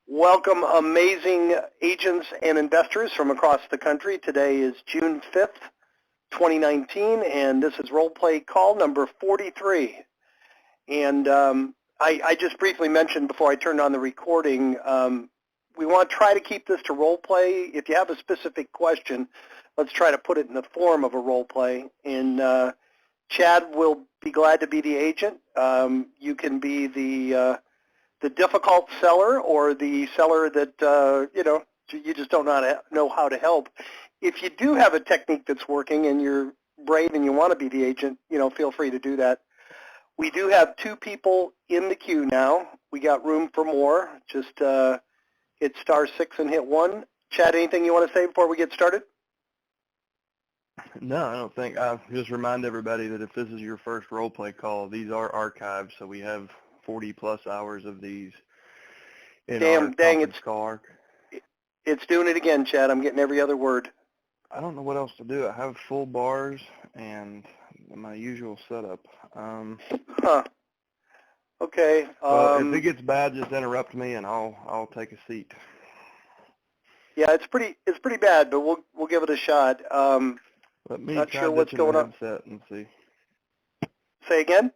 Welcome, amazing agents and investors from across the country. Today is June 5th, 2019, and this is Roleplay call number 43. And I just briefly mentioned before I turned on the recording, we want to try to keep this to Roleplay. If you have a specific question, let's try to put it in the form of a Roleplay. And Chad will be glad to be the agent. You can be the difficult seller or the seller that, you just don't know how to help. If you do have a technique that's working and you're brave and you want to be the agent, feel free to do that. We do have 2 people in the queue now. We got room for more. Just hit *6 and hit 1. Chad, anything you want to say before we get started? No, I don't think. Just remind everybody that if this is your first role play call, these are archived, so we have 40-plus hours of these in our conference call arc. It's doing it again, Chad. I'm getting every other word. I don't know what else to do. I have full bars and my usual setup. Okay. Well, if it gets bad, just interrupt me and I'll take a seat. Yeah, it's pretty bad, but we'll give it a shot. Let me not try sure what's going on. Headset and see. Say again?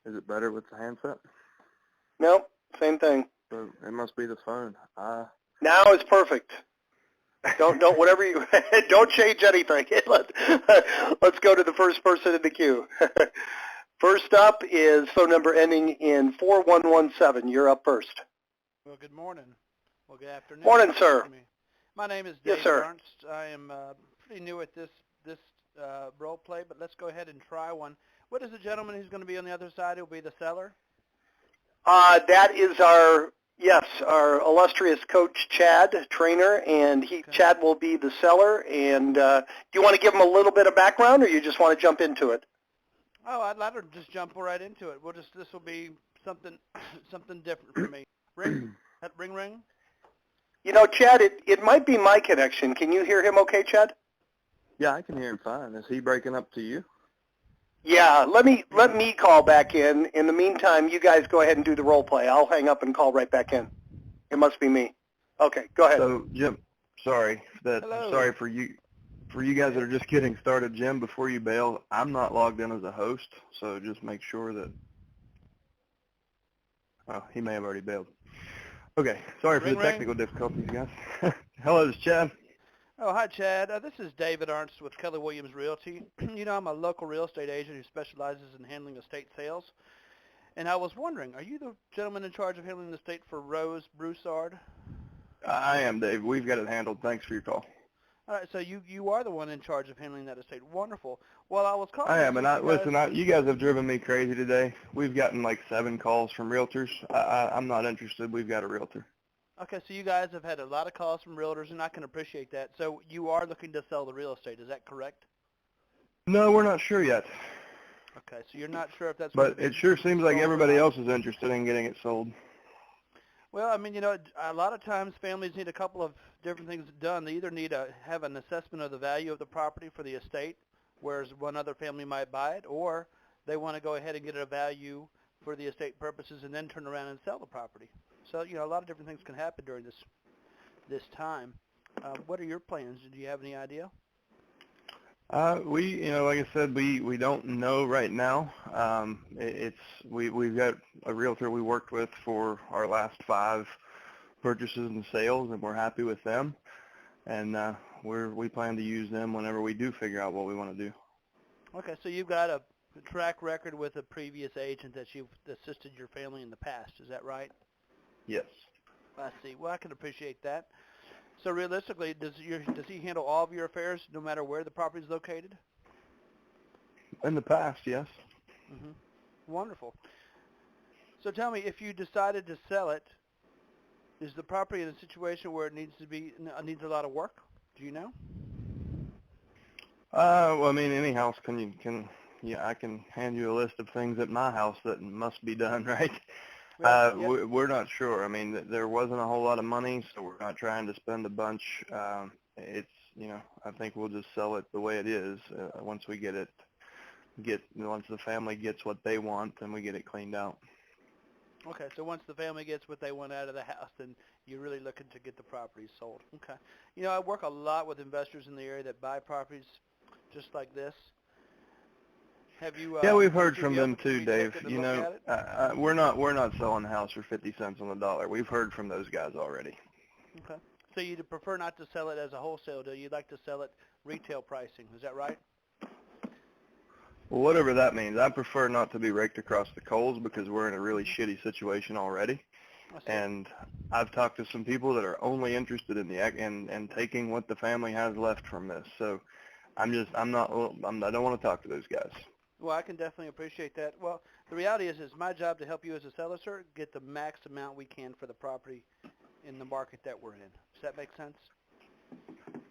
Is it better with the handset? No, same thing. So it must be the phone. Now it's perfect. Don't whatever you don't change anything. Let's go to the first person in the queue. First up is phone number ending in 4117. You're up first. Well, good morning. Well, good afternoon. Morning, sir. My name is David Yes, sir. Ernst. I am pretty new at this role play, but let's go ahead and try one. What is the gentleman who's going to be on the other side? Who'll be the seller? That is our illustrious coach, Chad, trainer, and Chad will be the seller. And do you want to give him a little bit of background, or you just want to jump into it? Oh, I'd rather just jump right into it. This will be something different for me. Ring, ring. Chad, it might be my connection. Can you hear him okay, Chad? Yeah, I can hear him fine. Is he breaking up to you? Yeah, let me call back in. In the meantime, you guys go ahead and do the role play. I'll hang up and call right back in. It must be me. Okay, go ahead. So, Jim, sorry Hello. for you guys that are just getting started. Jim, before you bail, I'm not logged in as a host, so just make sure that. Oh, he may have already bailed. Okay, sorry for the technical difficulties, guys. Hello, this is Chad. Oh, hi, Chad. This is David Ernst with Keller Williams Realty. I'm a local real estate agent who specializes in handling estate sales. And I was wondering, are you the gentleman in charge of handling the estate for Rose Broussard? I am, Dave. We've got it handled. Thanks for your call. All right, so you are the one in charge of handling that estate. Wonderful. Well, I was calling. I am, and you guys have driven me crazy today. We've gotten like 7 calls from realtors. I'm not interested. We've got a realtor. Okay, so you guys have had a lot of calls from realtors, and I can appreciate that. So you are looking to sell the real estate, is that correct? No, we're not sure yet. Okay, so you're not sure if that's. But it sure seems like everybody else is interested in getting it sold. Well, I mean, a lot of times families need a couple of different things done. They either need to have an assessment of the value of the property for the estate, whereas one other family might buy it, or they want to go ahead and get a value for the estate purposes and then turn around and sell the property. So, a lot of different things can happen during this time. What are your plans? Do you have any idea? Like I said, we don't know right now. We've got a realtor we worked with for our last 5 purchases and sales, and we're happy with them. And we plan to use them whenever we do figure out what we want to do. Okay, so you've got a track record with a previous agent that you've assisted your family in the past. Is that right? Yes. I see. Well, I can appreciate that. So realistically, does he handle all of your affairs no matter where the property is located? In the past, yes. Mm-hmm. Wonderful. So tell me, if you decided to sell it, is the property in a situation where it needs a lot of work? Do you know? Well, I mean, any house I can hand you a list of things at my house that must be done, right? We're not sure. I mean, there wasn't a whole lot of money, so we're not trying to spend a bunch. I think we'll just sell it the way it is once we once the family gets what they want, then we get it cleaned out. Okay, so once the family gets what they want out of the house, then you're really looking to get the property sold. Okay. You know, I work a lot with investors in the area that buy properties just like this. Have you? Yeah, we've Would heard you from be them open to too, me Dave. taking a You look know, at it? we're not selling the house for 50 cents on the dollar. We've heard from those guys already. Okay. So you'd prefer not to sell it as a wholesale deal. You'd like to sell it retail pricing. Is that right? Well, whatever that means. I prefer not to be raked across the coals because we're in a really shitty situation already. I see. And I've talked to some people that are only interested in in taking what the family has left from this. So I don't want to talk to those guys. Well, I can definitely appreciate that. Well, the reality is it's my job to help you as a seller, sir, get the max amount we can for the property in the market that we're in. Does that make sense?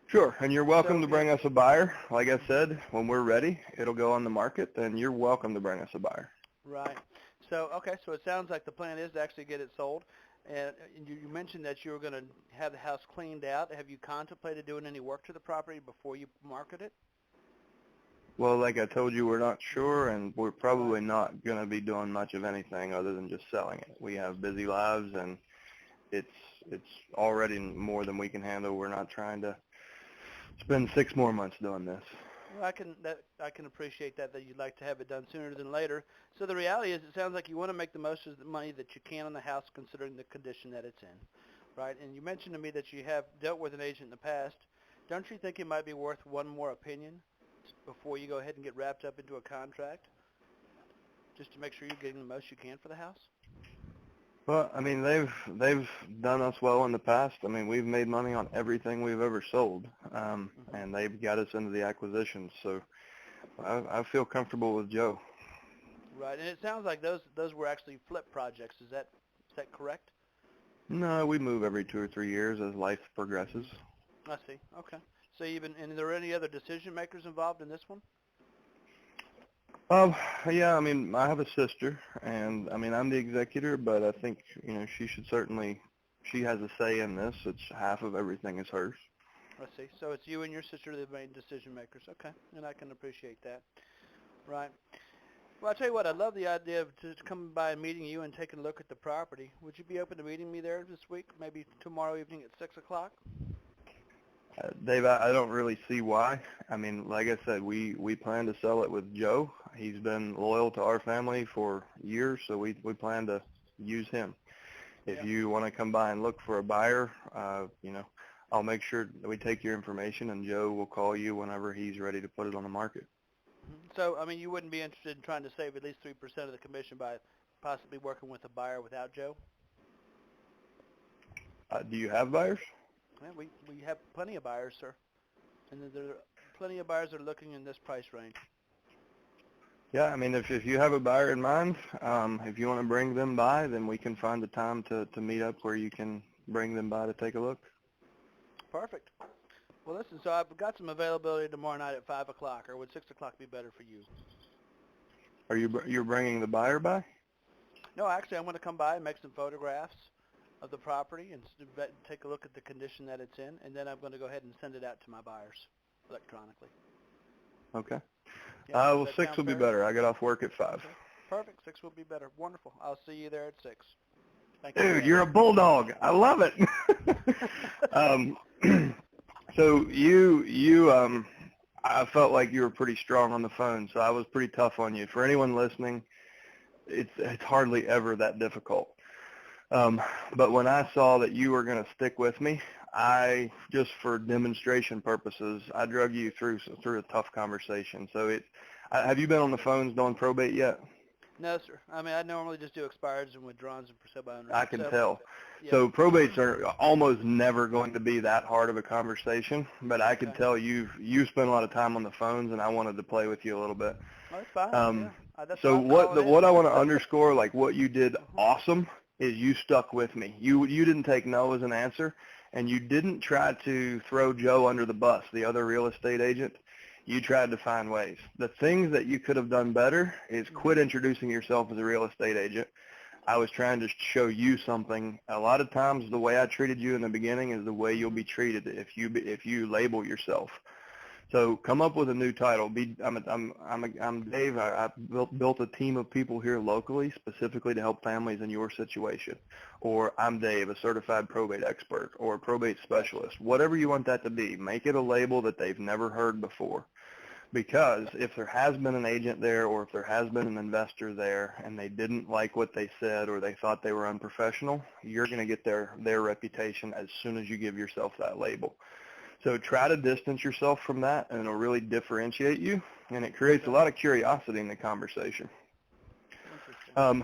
Sure, and you're welcome to So, bring us a buyer. Like I said, when we're ready, it'll go on the market, and you're welcome to bring us a buyer. right. So, okay, so it sounds like the plan is to actually get it sold. And you mentioned that you were going to have the house cleaned out. Have you contemplated doing any work to the property before you market it? Well, like I told you, we're not sure, and we're probably not going to be doing much of anything other than just selling it. We have busy lives, and it's already more than we can handle. We're not trying to spend 6 more months doing this. Well, I can appreciate that you'd like to have it done sooner than later. So the reality is, it sounds like you want to make the most of the money that you can on the house, considering the condition that it's in, right? And you mentioned to me that you have dealt with an agent in the past. Don't you think it might be worth one more opinion before you go ahead and get wrapped up into a contract, just to make sure you're getting the most you can for the house? Well, I mean, they've done us well in the past. I mean, we've made money on everything we've ever sold, and they've got us into the acquisitions. So I feel comfortable with Joe. Right, and it sounds like those were actually flip projects. Is that correct? No, we move every 2 or 3 years as life progresses. I see. Okay. So and are there any other decision makers involved in this one? Yeah, I mean, I have a sister, and I mean, I'm the executor, but I think, she has a say in this. It's half of everything is hers. I see. So it's you and your sister the main decision makers. Okay, and I can appreciate that. Right. Well, I'll tell you what, I'd love the idea of just coming by and meeting you and taking a look at the property. Would you be open to meeting me there this week, maybe tomorrow evening at 6 o'clock? Dave, I don't really see why. I mean, like I said, we plan to sell it with Joe. He's been loyal to our family for years, so we plan to use him. If you want to come by and look for a buyer, I'll make sure that we take your information, and Joe will call you whenever he's ready to put it on the market. So, I mean, you wouldn't be interested in trying to save at least 3% of the commission by possibly working with a buyer without Joe? Do you have buyers? Yeah, we have plenty of buyers, sir. And there are plenty of buyers that are looking in this price range. Yeah, I mean, if you have a buyer in mind, if you want to bring them by, then we can find a time to meet up where you can bring them by to take a look. Perfect. Well, listen, so I've got some availability tomorrow night at 5 o'clock, or would 6 o'clock be better for you? You're bringing the buyer by? No, actually, I'm going to come by and make some photographs of the property and take a look at the condition that it's in, and then I'm going to go ahead and send it out to my buyers electronically. Okay. Yeah, well, 6 will be better. I get off work at 5. Okay. Perfect. 6 will be better. Wonderful. I'll see you there at 6. Thank Dude, you're a bulldog. I love it. So I felt like you were pretty strong on the phone, so I was pretty tough on you. For anyone listening, it's hardly ever that difficult. But when I saw that you were going to stick with me, just for demonstration purposes, I drug you through a tough conversation. So have you been on the phones doing probate yet? No, sir. I mean, I normally just do expireds and withdrawals and for sale by owner. I can tell. Yeah. So probates are almost never going to be that hard of a conversation, but I could tell you spend a lot of time on the phones, and I wanted to play with you a little bit. Oh, that's fine. That's so what I want to underscore, like what you did awesome, is you stuck with me. You didn't take no as an answer, and you didn't try to throw Joe under the bus, the other real estate agent. You tried to find ways. The things that you could have done better is quit introducing yourself as a real estate agent. I was trying to show you something. A lot of times the way I treated you in the beginning is the way you'll be treated if you label yourself. So come up with a new title. I'm Dave. I built a team of people here locally specifically to help families in your situation. Or I'm Dave, a certified probate expert or a probate specialist. Whatever you want that to be, make it a label that they've never heard before. Because if there has been an agent there or if there has been an investor there and they didn't like what they said or they thought they were unprofessional, you're going to get their reputation as soon as you give yourself that label. So try to distance yourself from that, and it'll really differentiate you, and it creates a lot of curiosity in the conversation. The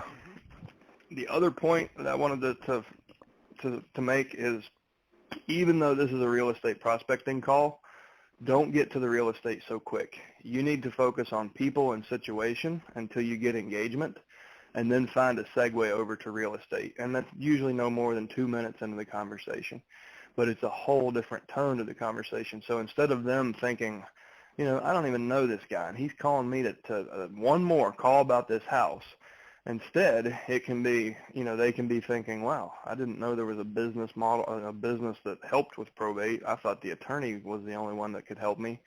other point that I wanted to make is, even though this is a real estate prospecting call, don't get to the real estate so quick. You need to focus on people and situation until you get engagement, and then find a segue over to real estate. And that's usually no more than 2 minutes into the conversation. But it's a whole different tone to the conversation. So instead of them thinking, you know, I don't even know this guy, and he's calling me to one more call about this house. Instead, it can be, you know, they can be thinking, wow, I didn't know there was a business model, a business that helped with probate. I thought the attorney was the only one that could help me.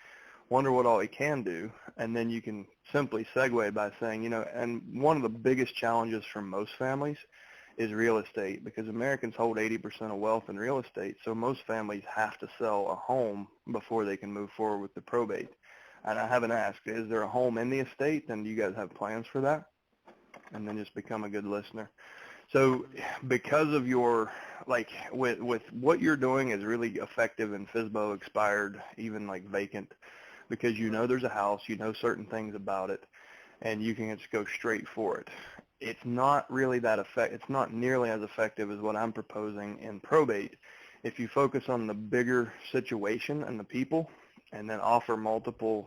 Wonder what all he can do. And then you can simply segue by saying, you know, and one of the biggest challenges for most families is real estate, because Americans hold 80% of wealth in real estate. So most families have to sell a home before they can move forward with the probate. And I haven't asked, is there a home in the estate? And do you guys have plans for that? And then just become a good listener. So because of your, like, with what you're doing is really effective in FSBO, expired, even like vacant, because you know there's a house, you know certain things about it, and you can just go straight for it. It's not really that it's not nearly as effective as what I'm proposing in probate. If you focus on the bigger situation and the people, and then offer multiple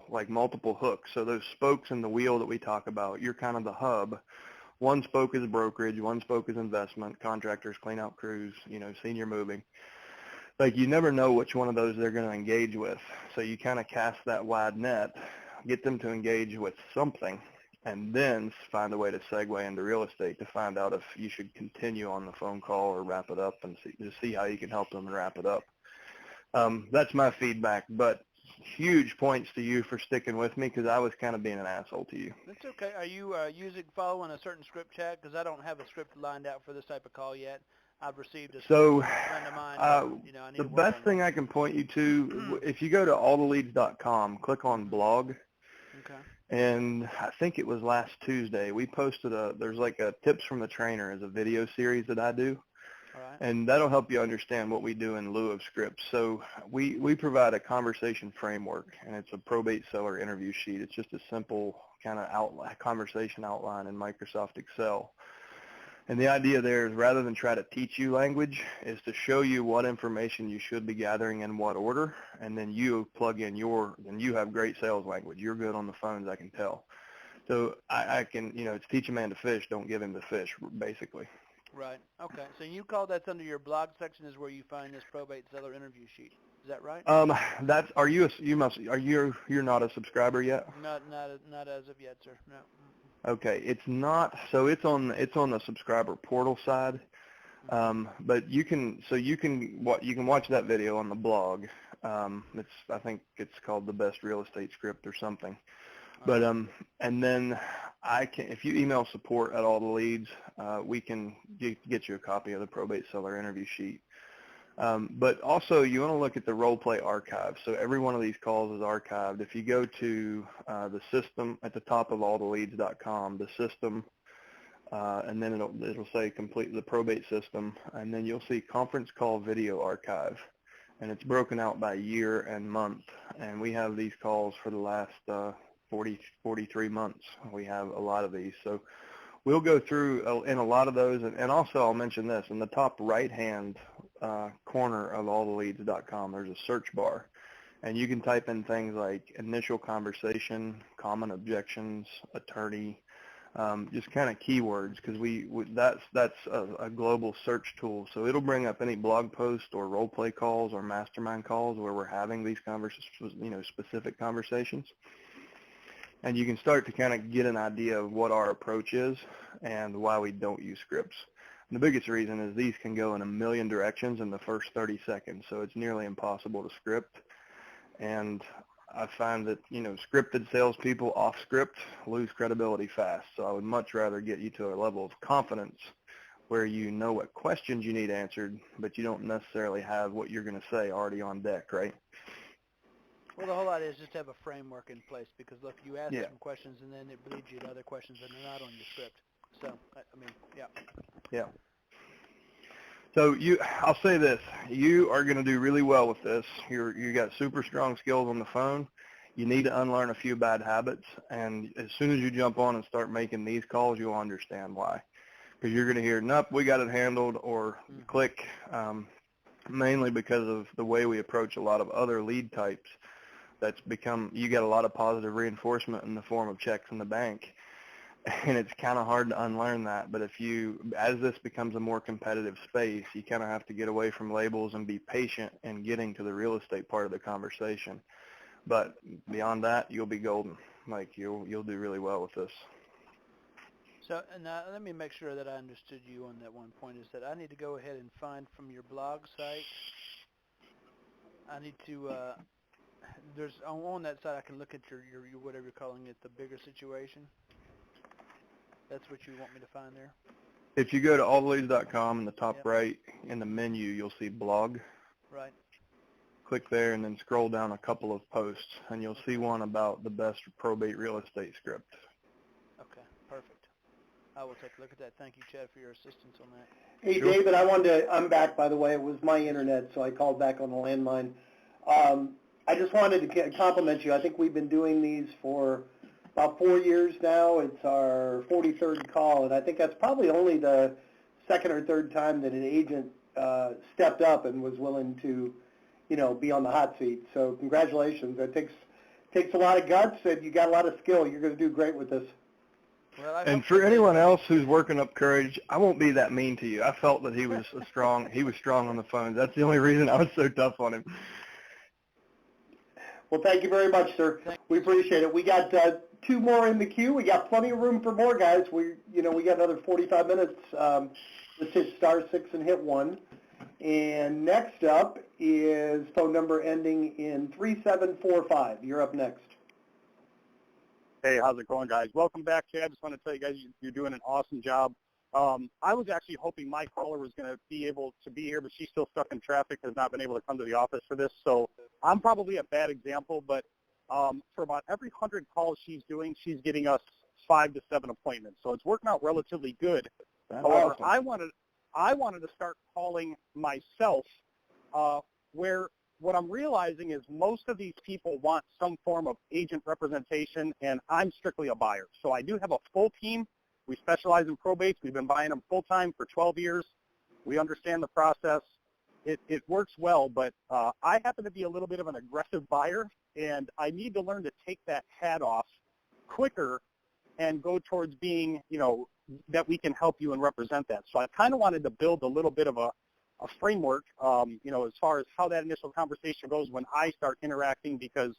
hooks. So those spokes in the wheel that we talk about, you're kind of the hub. One spoke is brokerage, one spoke is investment, contractors, clean out crews, you know, senior moving. Like, you never know which one of those they're going to engage with. So you kind of cast that wide net, get them to engage with something, and then find a way to segue into real estate to find out if you should continue on the phone call or wrap it up, and see how you can help them and wrap it up. That's my feedback, but huge points to you for sticking with me, because I was kind of being an asshole to you. That's okay. Are you following a certain script, Chad? Because I don't have a script lined out for this type of call yet. I've received a script from a friend of mine. But, you know, I need the to work best on thing I can point you to, if you go to alltheleads.com, click on blog. Okay. And I think it was last Tuesday, we posted there's like a Tips from the Trainer is a video series that I do. All right. And that'll help you understand what we do in lieu of scripts. So we provide a conversation framework, and it's a probate seller interview sheet. It's just a simple kind of conversation outline in Microsoft Excel. And the idea there is, rather than try to teach you language, is to show you what information you should be gathering in what order, and then you plug in and you have great sales language. You're good on the phones, I can tell. So I can, you know, it's teach a man to fish, don't give him the fish, basically. Right. Okay. So you call that's under your blog section is where you find this probate seller interview sheet. Is that right? You're not a subscriber yet? Not as of yet, sir. No. Okay, it's not. So it's on the subscriber portal side, but you can watch that video on the blog. I think it's called The Best Real Estate Script or something. But and then if you email support at All the Leads, we can get you a copy of the probate seller interview sheet. But also, you want to look at the Roleplay archive. So every one of these calls is archived. If you go to the system at the top of alltheleads.com, the system, and then it'll say complete the probate system, and then you'll see conference call video archive, and it's broken out by year and month. And we have these calls for the last 43 months. We have a lot of these. So we'll go through in a lot of those. And also, I'll mention this. In the top right-hand corner of alltheleads.com, there's a search bar. And you can type in things like initial conversation, common objections, attorney, just kind of keywords, because that's a global search tool. So it'll bring up any blog post or role play calls or mastermind calls where we're having these specific conversations. And you can start to kind of get an idea of what our approach is and why we don't use scripts. And the biggest reason is these can go in a million directions in the first 30 seconds, so it's nearly impossible to script. And I find that, scripted salespeople off script lose credibility fast. So I would much rather get you to a level of confidence where you know what questions you need answered, but you don't necessarily have what you're going to say already on deck, right? Well, the whole idea is just to have a framework in place because, look, you ask Yeah. some questions and then it leads you to other questions that are not on your script. So, I mean, yeah. Yeah. So I'll say this, you are going to do really well with this. You got super strong skills on the phone. You need to unlearn a few bad habits, and as soon as you jump on and start making these calls, you'll understand why. Because you're going to hear, nope, we got it handled, or click, mainly because of the way we approach a lot of other lead types. You get a lot of positive reinforcement in the form of checks in the bank. And it's kind of hard to unlearn that. But as this becomes a more competitive space, you kind of have to get away from labels and be patient in getting to the real estate part of the conversation. But beyond that, you'll be golden. Like you'll do really well with this. So now let me make sure that I understood you on that one point, is that I need to go ahead and find from your blog site, I need to, there's on that site I can look at your whatever you're calling it, the bigger situation. That's what you want me to find there? If you go to alltheleads.com in the top Yep. right, in the menu, you'll see blog. Right. Click there and then scroll down a couple of posts, and you'll see one about the best probate real estate script. Okay, perfect. I will take a look at that. Thank you, Chad, for your assistance on that. Hey, Sure. David, I'm back, by the way. It was my internet, so I called back on the landline. I just wanted to compliment you. I think we've been doing these for about 4 years now. It's our 43rd call, and I think that's probably only the second or third time that an agent stepped up and was willing to, be on the hot seat. So congratulations. That takes a lot of guts, and you got a lot of skill. You're going to do great with this. Well, And for anyone else who's working up courage, I won't be that mean to you. I felt that he was strong on the phone. That's the only reason I was so tough on him. Well, thank you very much, sir. We appreciate it. We got 2 more in the queue. We got plenty of room for more, guys. We got another 45 minutes. Let's hit *6 and hit 1. And next up is phone number ending in 3745. You're up next. Hey, how's it going, guys? Welcome back, Chad. I just want to tell you guys you're doing an awesome job. I was actually hoping my caller was going to be able to be here, but she's still stuck in traffic, has not been able to come to the office for this. So I'm probably a bad example, but for about every 100 calls she's doing, she's getting us 5 to 7 appointments. So it's working out relatively good. That's However, awesome. I wanted to start calling myself, where what I'm realizing is most of these people want some form of agent representation, and I'm strictly a buyer. So I do have a full team. We specialize in probates. We've been buying them full-time for 12 years. We understand the process. It works well, but I happen to be a little bit of an aggressive buyer, and I need to learn to take that hat off quicker and go towards being, that we can help you and represent that. So I kind of wanted to build a little bit of a framework, as far as how that initial conversation goes when I start interacting, because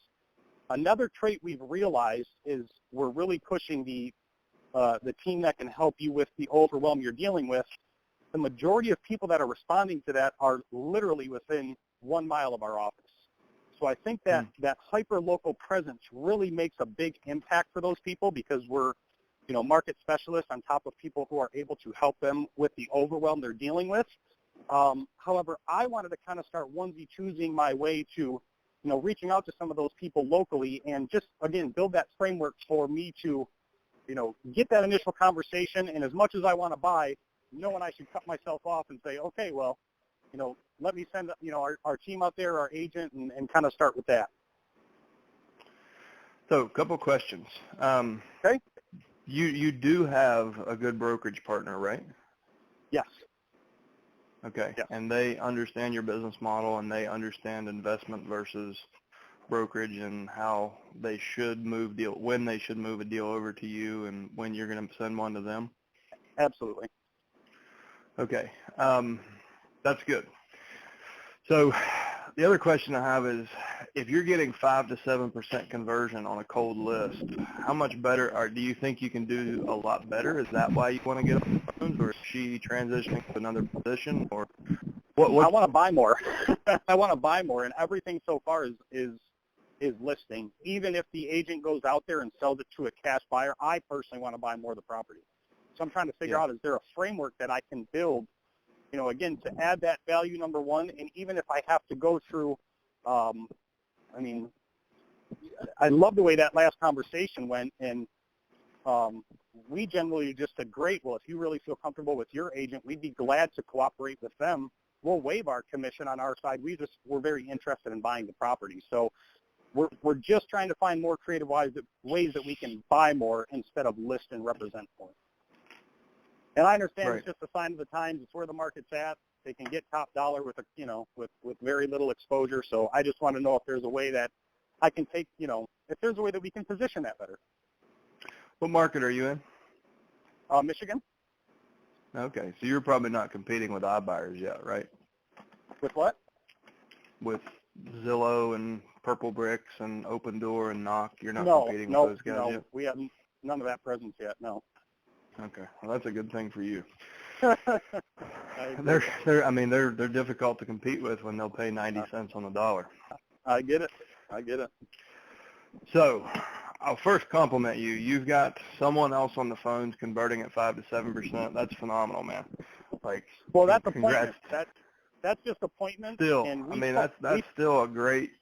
another trait we've realized is we're really pushing the team that can help you with the overwhelm you're dealing with. The majority of people that are responding to that are literally within 1 mile of our office. So I think that that hyper-local presence really makes a big impact for those people, because we're, market specialists on top of people who are able to help them with the overwhelm they're dealing with. However, I wanted to kind of start onesie-choosing my way to, reaching out to some of those people locally and just, again, build that framework for me to, get that initial conversation. And as much as I want to buy, knowing I should cut myself off and say, okay, well, let me send, our team out there, our agent, and kind of start with that. So a couple questions. Okay. You do have a good brokerage partner, right? Yes. Okay. Yes. And they understand your business model, and they understand investment versus brokerage, and how they should when they should move a deal over to you, and when you're going to send one to them? Absolutely. Okay. That's good. So the other question I have is, if you're getting 5 to 7% conversion on a cold list, how much better, or do you think you can do a lot better? Is that why you want to get on the phones, or is she transitioning to another position, or what? I want to buy more. I want to buy more, and everything so far is is listing. Even if the agent goes out there and sells it to a cash buyer, I personally want to buy more of the property. So I'm trying to figure out, is there a framework that I can build, you know, again, to add that value, number one, and even if I have to go through, I mean, I love the way that last conversation went, and we generally just said, great, well, if you really feel comfortable with your agent, we'd be glad to cooperate with them. We'll waive our commission on our side. We're very interested in buying the property. So we're just trying to find more creative ways that we can buy more instead of list and represent more. And I understand It's just a sign of the times. It's where the market's at. They can get top dollar with with very little exposure. So I just want to know if there's a way that I can take, if there's a way that we can position that better. What market are you in? Michigan. Okay, so you're probably not competing with iBuyers yet, right? With what? With Zillow and Purple Bricks and Open Door and Knock. You're not competing with those guys yet? We have none of that presence yet. No. Okay, well that's a good thing for you. They're They're difficult to compete with when they'll pay 90 cents on the dollar. I get it. So, I'll first compliment you. You've got someone else on the phones converting at 5 to 7%. That's phenomenal, man. Well, that's congrats. Appointment. That's just appointment. Still, And that's still a great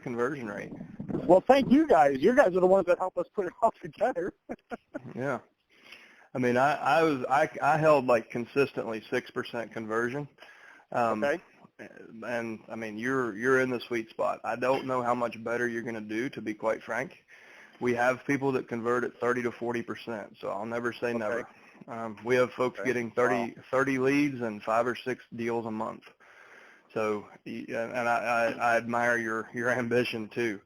conversion rate. Well, thank you guys. You guys are the ones that help us put it all together. Yeah. I held consistently 6% conversion. Okay. And you're in the sweet spot. I don't know how much better you're going to do, to be quite frank. We have people that convert at 30 to 40%, so I'll never say never. We have folks getting 30 leads and 5 or 6 deals a month. So, and I admire your ambition too.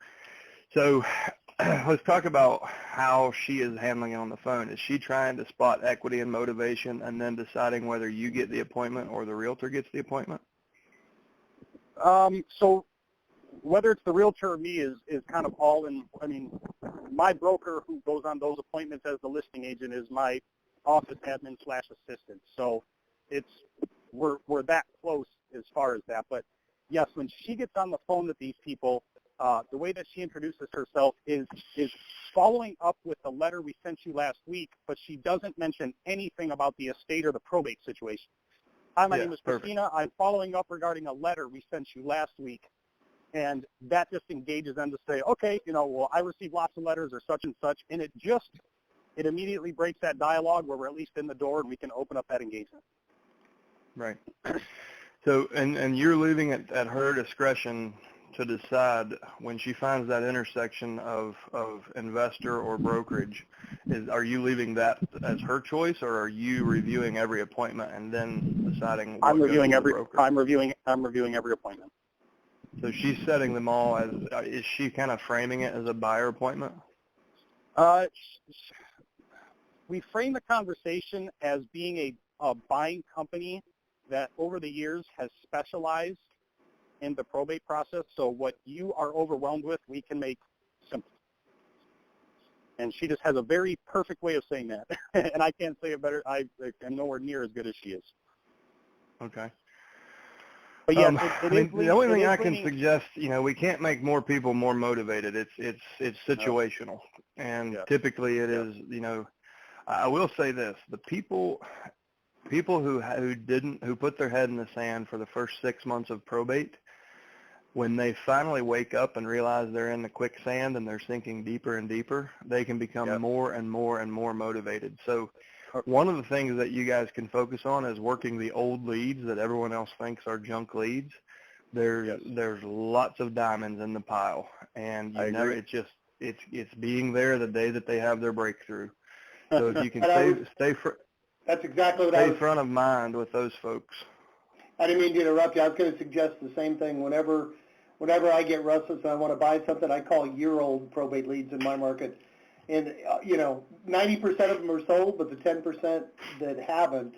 So let's talk about how she is handling it on the phone. Is she trying to spot equity and motivation and then deciding whether you get the appointment or the realtor gets the appointment? So whether it's the realtor or me is kind of all in. My broker who goes on those appointments as the listing agent is my office admin / assistant. So we're that close as far as that. But yes, when she gets on the phone with these people, the way that she introduces herself is following up with the letter we sent you last week, but she doesn't mention anything about the estate or the probate situation. Hi, my name is Christina. I'm following up regarding a letter we sent you last week. And that just engages them to say, okay, well, I received lots of letters or such and such. And it immediately breaks that dialogue where we're at least in the door and we can open up that engagement. Right. So, and you're leaving it at her discretion to decide when she finds that intersection of investor or brokerage. Are you leaving that as her choice, or are you reviewing every appointment and then deciding what goes to the broker? I'm reviewing every appointment. So she's setting them all as, is she kind of framing it as a buyer appointment? We frame the conversation as being a buying company that over the years has specialized in the probate process. So what you are overwhelmed with, we can make simple. And she just has a very perfect way of saying that. And I can't say it better. I am nowhere near as good as she is. Okay. But yes, the only thing I can suggest, we can't make more people more motivated. It's situational, and typically it is. I will say this: the people who put their head in the sand for the first 6 months of probate, when they finally wake up and realize they're in the quicksand and they're sinking deeper and deeper, they can become more and more and more motivated. So one of the things that you guys can focus on is working the old leads that everyone else thinks are junk leads. There's lots of diamonds in the pile, and it's being there the day that they have their breakthrough. So if you can that's exactly what stay front of mind with those folks. I didn't mean to interrupt you. I was going to suggest the same thing. Whenever I get restless and I want to buy something, I call year-old probate leads in my market. And, 90% of them are sold, but the 10% that haven't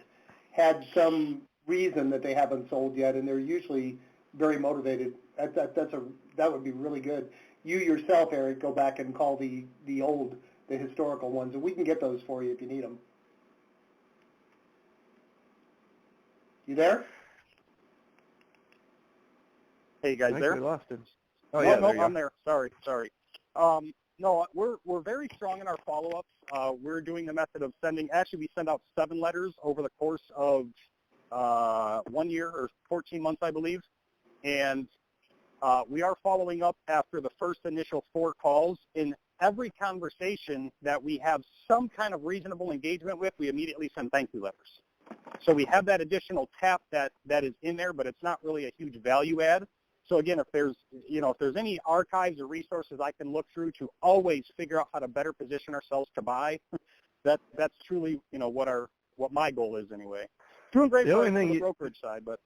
had some reason that they haven't sold yet, and they're usually very motivated. That would be really good. You yourself, Eric, go back and call the historical ones, and we can get those for you if you need them. You there? Hey, you guys there? We lost him. Oh, yeah, no, there you I'm go. there. Sorry. No, we're very strong in our follow-ups. We're doing the method of sending. Actually, we send out 7 letters over the course of 1 year or 14 months, I believe, and we are following up after the first initial 4 calls. In every conversation that we have some kind of reasonable engagement with, we immediately send thank you letters. So we have that additional tap that is in there, but it's not really a huge value add. So again, if there's any archives or resources I can look through to always figure out how to better position ourselves to buy, that's truly what my goal is anyway. Doing great for the brokerage side, but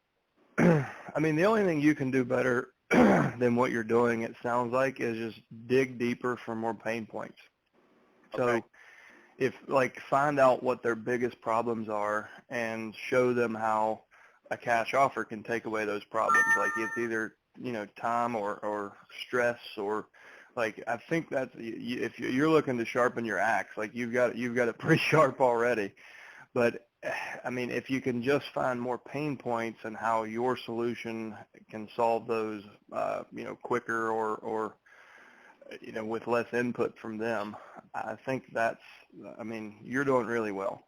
I mean, the only thing you can do better than what you're doing, it sounds like, is just dig deeper for more pain points. okay. So find out what their biggest problems are and show them how a cash offer can take away those problems. Like it's either, time or stress or I think that's, if you're looking to sharpen your axe, you've got it pretty sharp already. But I mean, if you can just find more pain points and how your solution can solve those, quicker or with less input from them, I think you're doing really well.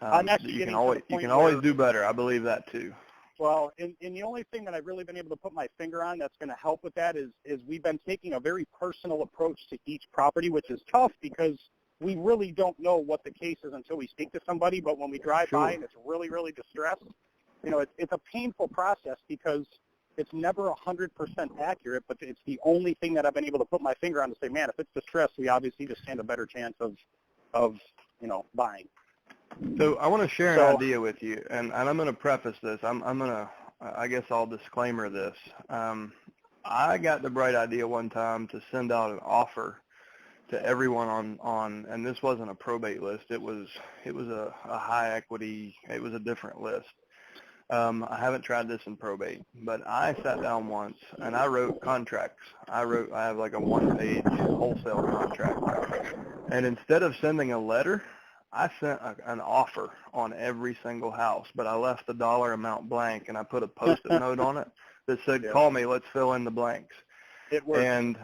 I'm actually you can always do better. I believe that too. Well, and the only thing that I've really been able to put my finger on that's going to help with that is we've been taking a very personal approach to each property, which is tough because we really don't know what the case is until we speak to somebody. But when we drive by and it's really, really distressed, it's a painful process because it's never 100% accurate, but it's the only thing that I've been able to put my finger on to say, man, if it's distressed, we obviously just stand a better chance of buying. So I want to share an idea with you, and I'm going to preface this. I'm going to, I guess I'll disclaimer this. I got the bright idea one time to send out an offer to everyone on, and this wasn't a probate list. It was a high equity. It was a different list. I haven't tried this in probate, but I sat down once and I wrote contracts. I have like a 1-page wholesale contract, and instead of sending a letter, I sent an offer on every single house, but I left the dollar amount blank, and I put a Post-it note on it that said, "Call me, let's fill in the blanks." It worked. And,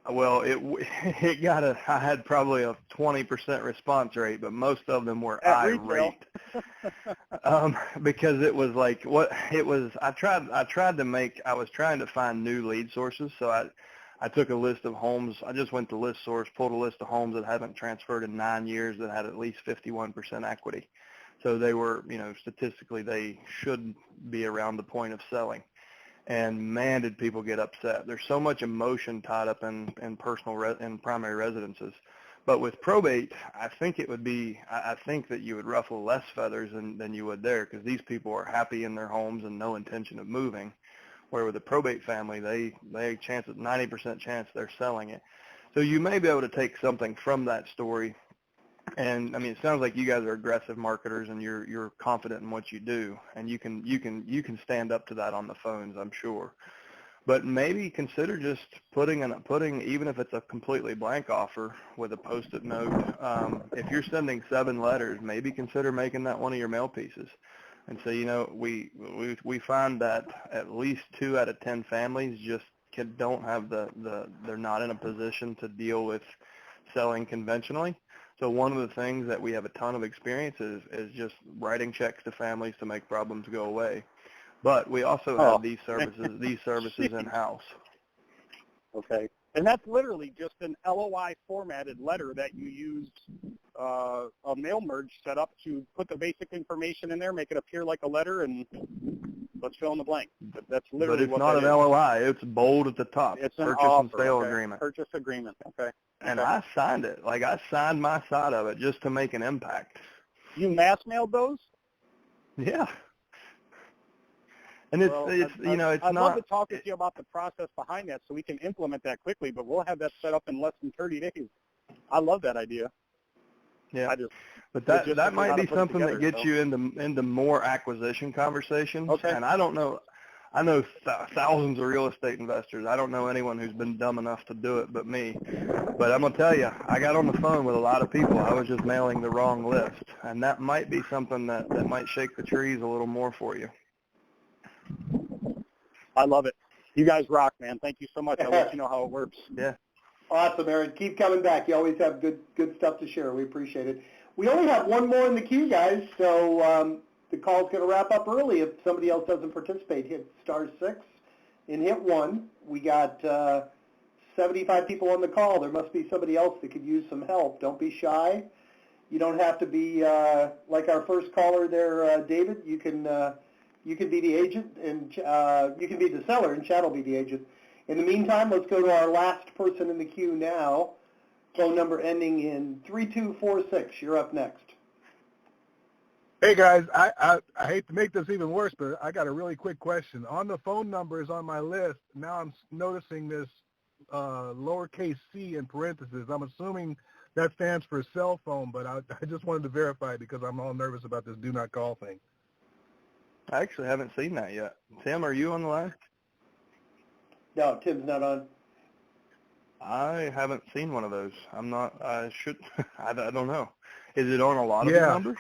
well, I had probably a 20% response rate, but most of them were irate. Because it was I was trying to find new lead sources, so I took a list of homes. I just went to List Source, pulled a list of homes that haven't transferred in 9 years that had at least 51% equity. So they were, statistically, they should be around the point of selling. And man, did people get upset. There's so much emotion tied up in primary residences. But with probate, I think that you would ruffle less feathers than you would there, because these people are happy in their homes and no intention of moving. Where with a probate family, they 90% chance they're selling it. So you may be able to take something from that story. And I mean, it sounds like you guys are aggressive marketers and you're confident in what you do, and you can stand up to that on the phones, I'm sure. But maybe consider just putting even if it's a completely blank offer with a Post-it note. If you're sending 7 letters, maybe consider making that one of your mail pieces. And so, we find that at least 2 out of 10 families just don't have they're not in a position to deal with selling conventionally. So one of the things that we have a ton of experience is just writing checks to families to make problems go away. But we also have these services in-house. Okay. And that's literally just an LOI formatted letter that you use a mail merge setup to put the basic information in there, make it appear like a letter, and let's fill in the blank. That's literally what that is. But it's not an LOI. It's bold at the top. It's an Purchase offer, and sale agreement. Purchase agreement. Okay. And I signed it. I signed my side of it just to make an impact. You mass mailed those? Yeah. And I'd love to talk with you about the process behind that so we can implement that quickly, but we'll have that set up in less than 30 days. I love that idea. Yeah. But that might be something that gets you into more acquisition conversations. Okay. And I don't know. I know thousands of real estate investors. I don't know anyone who's been dumb enough to do it but me. But I'm going to tell you, I got on the phone with a lot of people. I was just mailing the wrong list. And that might be something that might shake the trees a little more for you. I love it. You guys rock, man. Thank you so much. I'll let you know how it works. Yeah. Awesome, Aaron. Keep coming back. You always have good stuff to share. We appreciate it. We only have one more in the queue, guys, so the call's going to wrap up early. If somebody else doesn't participate, hit *6 and hit 1. We got 75 people on the call. There must be somebody else that could use some help. Don't be shy. You don't have to be like our first caller there, David. You can be the agent, and you can be the seller, and Chad will be the agent. In the meantime, let's go to our last person in the queue now. Phone number ending in 3246. You're up next. Hey guys, I hate to make this even worse, but I got a really quick question. On the phone numbers on my list, now I'm noticing this lowercase c in parentheses. I'm assuming that stands for cell phone, but I just wanted to verify because I'm all nervous about this do not call thing. I actually haven't seen that yet. Tim, are you on the line? No, Tim's not on. I haven't seen one of those. I'm not, I should, I don't know. Is it on a lot of Yeah. the numbers?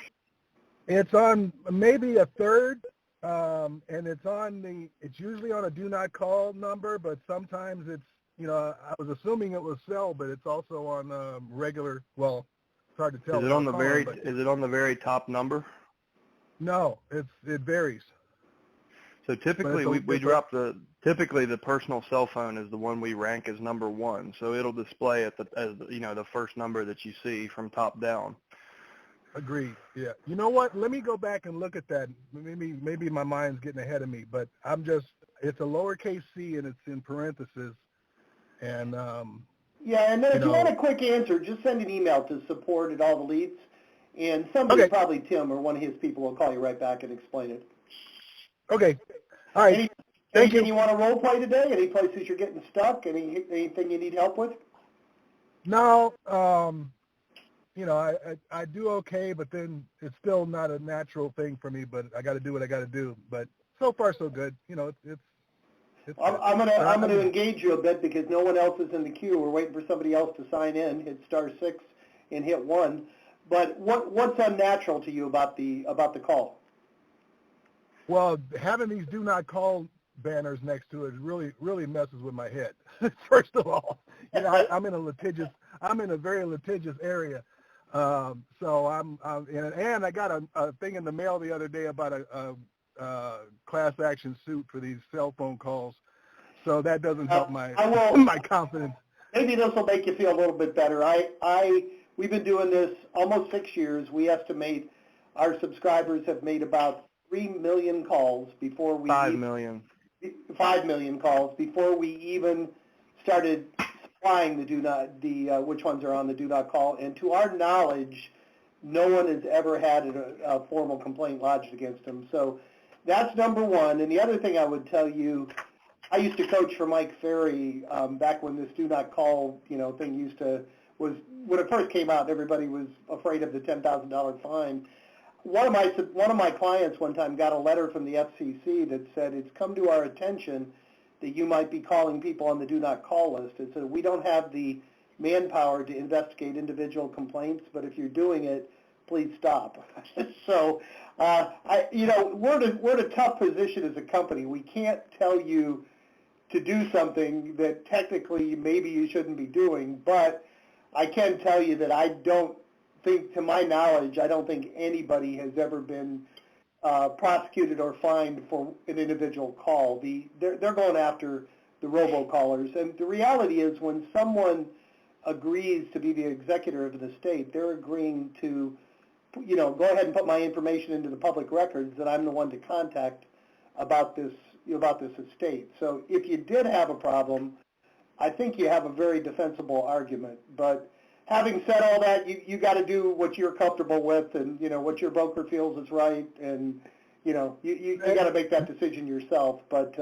It's on maybe a third, and it's usually on a do not call number, but sometimes it's, I was assuming it was cell, but it's also on regular, well, it's hard to tell. Is it on the very top number? No, it varies. So typically typically the personal cell phone is the one we rank as number 1. So it'll display as the first number that you see from top down. Agreed. Yeah. You know what? Let me go back and look at that. Maybe my mind's getting ahead of me, but it's a lowercase c and it's in parentheses. And yeah, and then if you want a quick answer, just send an email to support@alltheleads, and somebody, probably Tim or one of his people, will call you right back and explain it. Okay. All right. Anything you want to role play today? Any places you're getting stuck? Anything you need help with? No. I do okay, but then it's still not a natural thing for me. But I got to do what I got to do. But so far, so good. I'm gonna engage you a bit because no one else is in the queue. We're waiting for somebody else to sign in. Hit *6 and hit 1. But what's unnatural to you about the call? Well, having these do not call banners next to it really messes with my head. First of all, I'm in a very litigious area. So and I got a thing in the mail the other day about a class action suit for these cell phone calls. So that doesn't help my confidence. Maybe this will make you feel a little bit better. We've been doing this almost 6 years. We estimate our subscribers have made about 3 million calls before we 5 million. 5 million calls before we even started supplying which ones are on the do not call. And to our knowledge, no one has ever had a formal complaint lodged against them. So that's number one. And the other thing I would tell you, I used to coach for Mike Ferry back when this do not call thing was when it first came out. Everybody was afraid of the $10,000 fine. One of my clients one time got a letter from the FCC that said it's come to our attention that you might be calling people on the do not call list. It said we don't have the manpower to investigate individual complaints, but if you're doing it, please stop. So we're in a tough position as a company. We can't tell you to do something that technically maybe you shouldn't be doing, but I can tell you that I don't think, to my knowledge, I don't think anybody has ever been prosecuted or fined for an individual call. They're going after the robocallers, and the reality is when someone agrees to be the executor of the estate, they're agreeing to, go ahead and put my information into the public records that I'm the one to contact about this estate. So if you did have a problem, I think you have a very defensible argument. But having said all that, you got to do what you're comfortable with, and what your broker feels is right, and you got to make that decision yourself. But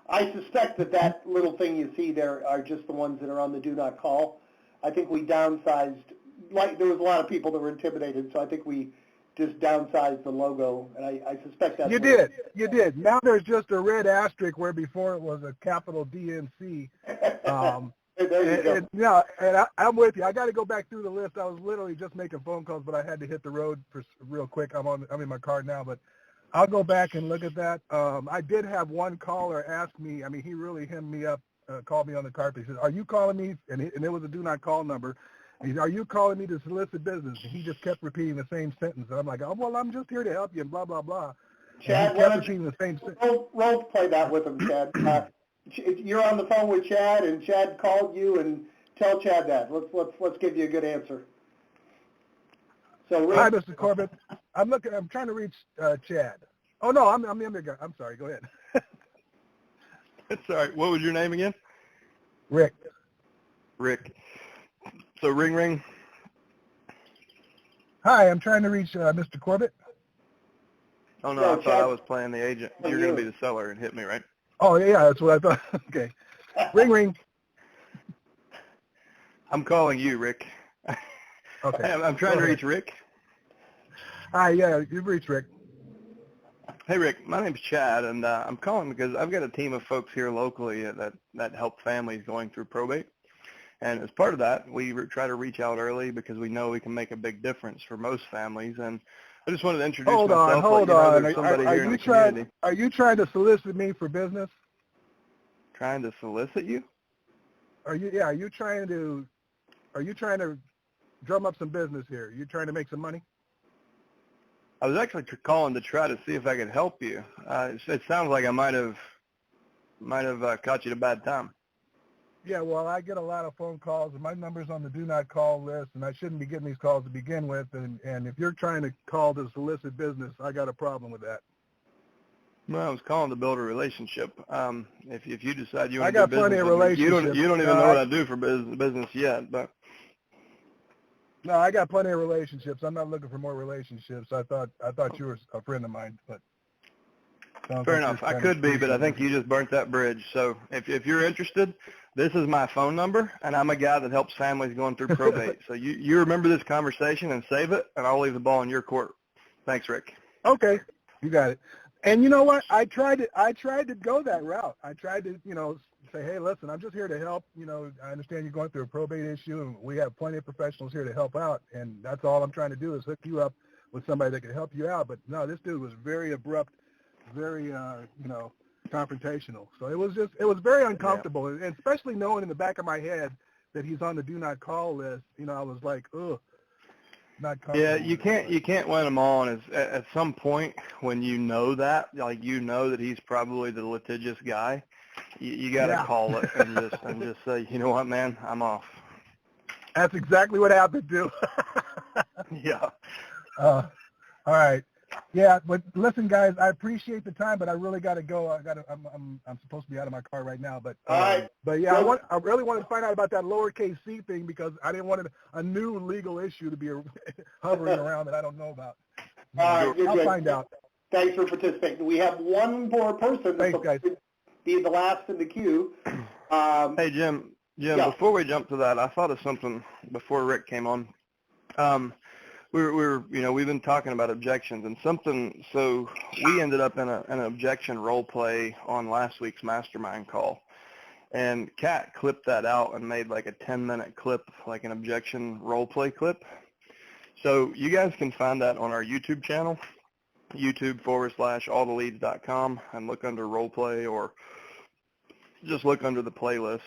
I suspect that little thing you see there are just the ones that are on the do not call. I think we downsized. There was a lot of people that were intimidated, so I think we just downsized the logo, and I suspect that's you did. Now there's just a red asterisk where before it was a capital DNC. There you go. And I'm with you. I got to go back through the list. I was literally just making phone calls, but I had to hit the road real quick. I'm in my car now, but I'll go back and look at that. I did have one caller ask me. I mean, he really hemmed me up, called me on the carpet. He said, "Are you calling me?" And it was a do not call number. He said, "Are you calling me to solicit business?" And he just kept repeating the same sentence. And I'm like, "Oh, well, I'm just here to help you," and blah blah blah. Chad, and he kept repeating the same sentence. role play that with him, Chad. You're on the phone with Chad, and Chad called you, and tell Chad that. Let's give you a good answer. So, Rick, hi, Mr. Corbett. I'm trying to reach Chad. Oh no, I'm the guy. I'm sorry. Go ahead. Sorry. What was your name again? Rick. Rick. So ring ring. Hi, I'm trying to reach Mr. Corbett. Oh no, I thought I was playing the agent. You're going to be the seller and hit me, right? Oh yeah, that's what I thought. Okay. Ring ring. I'm calling you, Rick. Okay. I'm trying to reach Rick. Hi, yeah, you've reached Rick. Hey, Rick. My name's Chad, and I'm calling because I've got a team of folks here locally that help families going through probate. And as part of that, we try to reach out early because we know we can make a big difference for most families. And I just wanted to introduce myself. Hold on. Are you trying to solicit me for business? Trying to solicit you? Are you trying to drum up some business here? Are you trying to make some money? I was actually calling to try to see if I could help you. It sounds like I might have caught you at a bad time. Yeah, well, I get a lot of phone calls, and my number's on the do not call list, and I shouldn't be getting these calls to begin with. And if you're trying to call to solicit business, I got a problem with that. Well, I was calling to build a relationship. If you decide you want to do business, I got plenty of relationships. You don't even know what I do for business yet, but. No, I got plenty of relationships. I'm not looking for more relationships. I thought you were a friend of mine, but. Fair enough. I could be, but I think you just burnt that bridge. So if you're interested, this is my phone number, and I'm a guy that helps families going through probate. So you remember this conversation and save it, and I'll leave the ball in your court. Thanks, Rick. Okay, you got it. And you know what? I tried to go that route. I tried to, say, hey, listen, I'm just here to help. I understand you're going through a probate issue, and we have plenty of professionals here to help out, and that's all I'm trying to do is hook you up with somebody that can help you out. But no, this dude was very abrupt, very, confrontational. So it was very uncomfortable, and especially knowing in the back of my head that he's on the do not call list. I was like, ugh. Not comfortable. Yeah, you can't win them all, and at some point when you know that, like that he's probably the litigious guy, you got to call it and just say, you know what, man, I'm off. That's exactly what happened too. Yeah. All right. Yeah, but listen, guys, I appreciate the time, but I really got to go. I'm supposed to be out of my car right now, but all right. But yeah, I really wanted to find out about that lowercase c thing because I didn't want a new legal issue to be hovering around that I don't know about. All right, I'll find out. Thanks for participating. We have one more person. Thanks, guys. Be the last in the queue. Hey, Jim, before we jump to that, I thought of something before Rick came on. We've been talking about objections and something, so we ended up in an objection role play on last week's mastermind call. And Kat clipped that out and made like a 10-minute clip, like an objection role play clip. So you guys can find that on our YouTube channel, YouTube/alltheleads.com, and look under role play or just look under the playlist.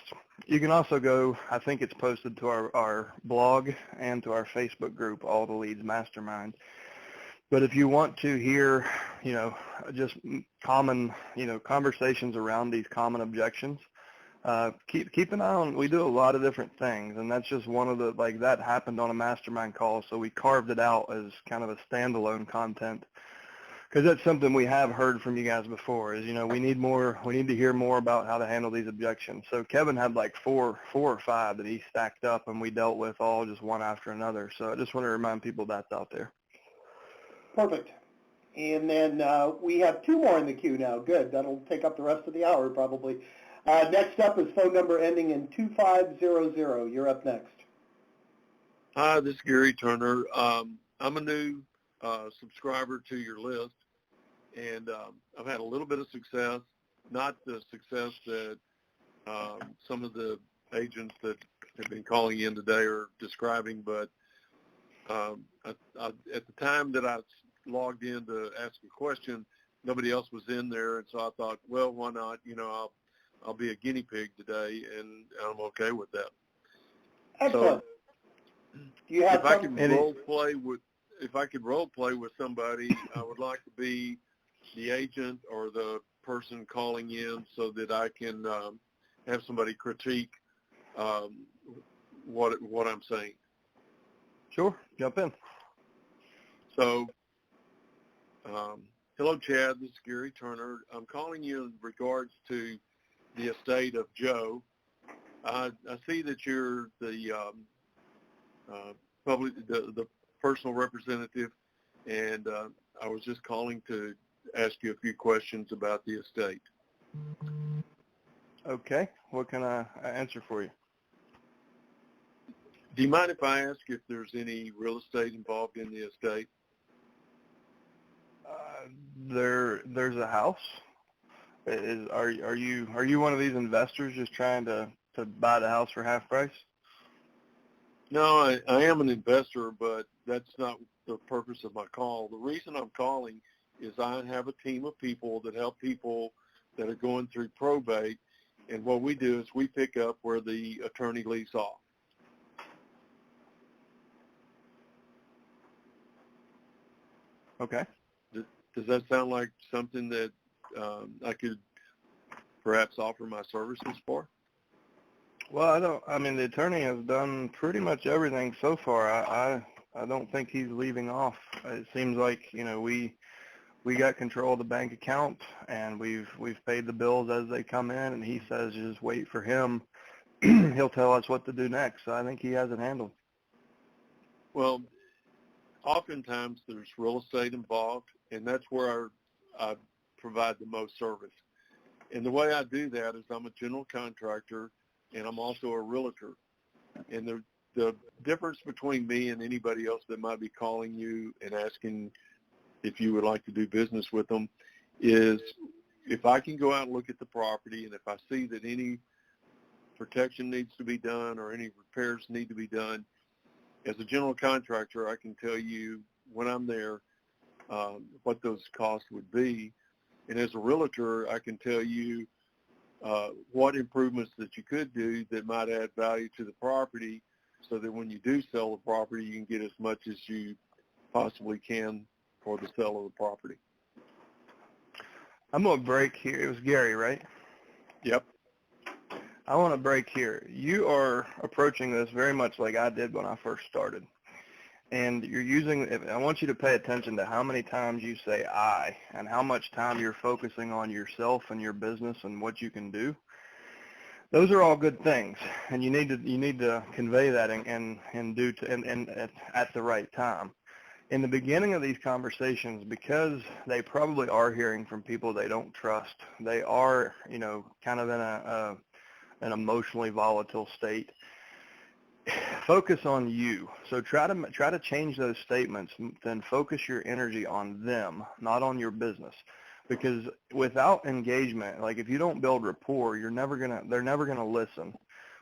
You can also go, I think it's posted to our blog and to our Facebook group, All the Leads Mastermind. But if you want to hear, just common, conversations around these common objections, keep an eye on, we do a lot of different things, and that's just one of the, that happened on a mastermind call, so we carved it out as kind of a standalone content. Because that's something we have heard from you guys before is, we need to hear more about how to handle these objections. So Kevin had like four or five that he stacked up and we dealt with all just one after another. So I just want to remind people that's out there. Perfect. And then we have two more in the queue now. Good. That'll take up the rest of the hour probably. Next up is phone number ending in 2500. You're up next. Hi, this is Gary Turner. I'm a new subscriber to your list, and I've had a little bit of success, not the success that some of the agents that have been calling in today are describing, but at the time that I logged in to ask a question, nobody else was in there, and so I thought, well, why not? I'll be a guinea pig today, and I'm okay with that. Excellent. So, You have if I could role play with somebody, I would like to be the agent or the person calling in so that I can have somebody critique what I'm saying. Sure, jump in. So, hello, Chad. This is Gary Turner. I'm calling you in regards to the estate of Joe. I see that you're the the personal representative, and I was just calling to ask you a few questions about the estate. Okay, what can I answer for you? Do you mind if I ask if there's any real estate involved in the estate? There's a house. Are you one of these investors just trying to buy the house for half price? No, I am an investor, but that's not the purpose of my call. The reason I'm calling is I have a team of people that help people that are going through probate, and what we do is we pick up where the attorney leaves off. Okay. Does that sound like something that I could perhaps offer my services for? Well, the attorney has done pretty much everything so far. I don't think he's leaving off. It seems like, we got control of the bank account, and we've paid the bills as they come in, and he says just wait for him. He'll tell us what to do next. So I think he has it handled. Well, oftentimes there's real estate involved, and that's where I provide the most service. And the way I do that is I'm a general contractor, and I'm also a realtor. And the difference between me and anybody else that might be calling you and asking if you would like to do business with them is if I can go out and look at the property, and if I see that any protection needs to be done or any repairs need to be done, as a general contractor, I can tell you when I'm there what those costs would be. And as a realtor, I can tell you what improvements that you could do that might add value to the property so that when you do sell the property, you can get as much as you possibly can for the sale of the property. I'm going to break here. It was Gary, right? Yep. I want to break here. You are approaching this very much like I did when I first started. And I want you to pay attention to how many times you say I and how much time you're focusing on yourself and your business and what you can do. Those are all good things, and you need to convey that and do at the right time. In the beginning of these conversations, because they probably are hearing from people they don't trust, they are, kind of in an emotionally volatile state. Focus on you. So try to change those statements, then focus your energy on them, not on your business. Because without engagement, like if you don't build rapport, they're never gonna listen.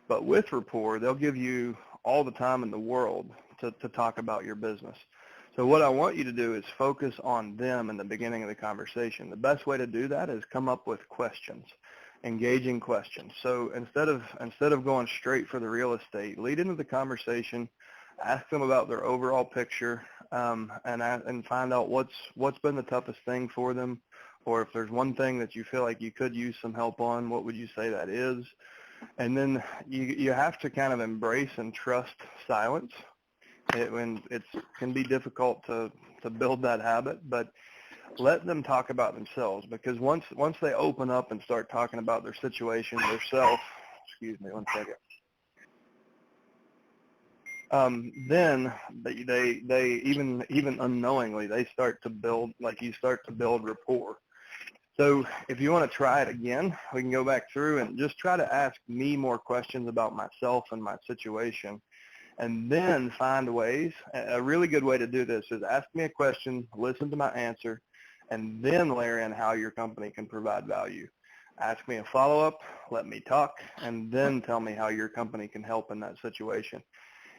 But with rapport, they'll give you all the time in the world to talk about your business. So what I want you to do is focus on them in the beginning of the conversation. The best way to do that is come up with questions, engaging questions. So instead of going straight for the real estate, lead into the conversation, ask them about their overall picture, and find out what's been the toughest thing for them, or if there's one thing that you feel like you could use some help on, what would you say that is? And then you have to kind of embrace and trust silence. It can be difficult to build that habit, but let them talk about themselves, because once they open up and start talking about their situation, their self, excuse me, one second, then they even unknowingly, they start to build, like you start to build rapport. So if you want to try it again, we can go back through and just try to ask me more questions about myself and my situation. And then find ways. A really good way to do this is ask me a question, listen to my answer, and then layer in how your company can provide value. Ask me a follow-up, let me talk, and then tell me how your company can help in that situation.